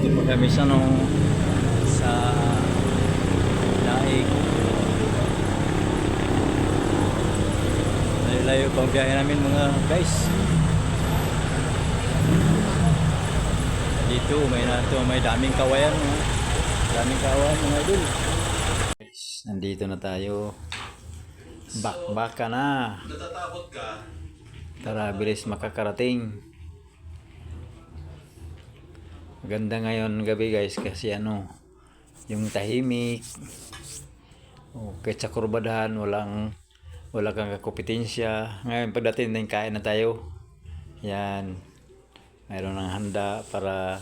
Dito po kami sa sa Naik. Layo pang biyahe namin mga guys. Dito may daming kawayan, daming kawayan mga idol. Guys, nandito na tayo. Bakbaka na. Natatakot ka? Tara, bilis makakarating. Maganda ngayon gabi guys kasi yung tahimik. Kahit sa kurbadahan wala kang kakompetensya. Ngayon pagdating din kain na tayo. Yan. Mayroon ng handa para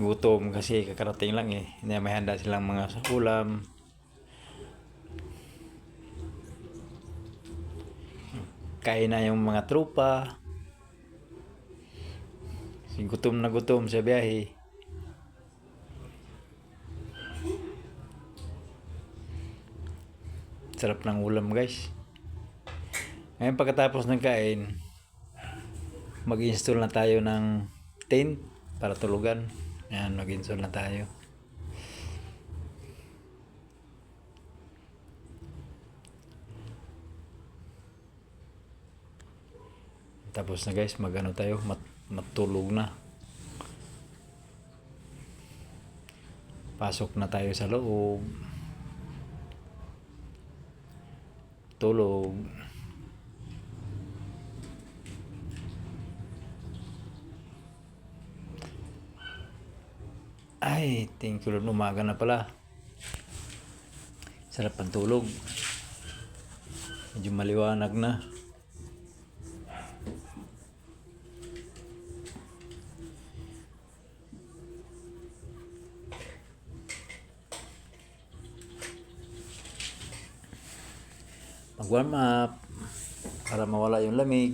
gutom kasi kakarating lang eh. May handa silang mga ulam. Kain na yung mga tropa. Gutom na gutom sa biyahe. Sarap ng ulam guys. Ngayon pagkatapos ng kain, mag-install na tayo ng tent para tulugan. Yan, mag-install na tayo. Tapos na guys, tayo, matulog na. Pasok na tayo sa loob. Tulog. Ay, thank you Lord, umaga na pala. Sarap ang tulog. Medyo maliwanag na. Mag-warm up para mawala yung lamig.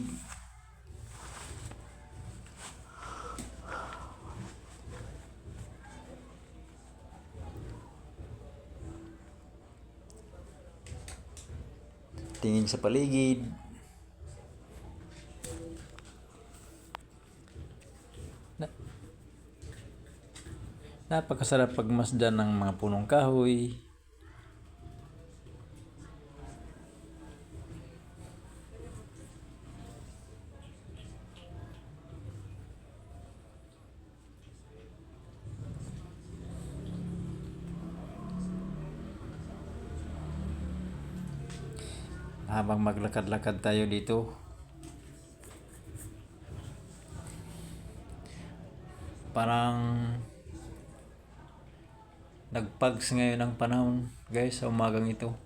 Tingin sa paligid. Napakasarap pagmasdan ng mga punong kahoy. Habang maglakad-lakad tayo dito, parang nagpags ngayon ang panahon guys sa umagang ito.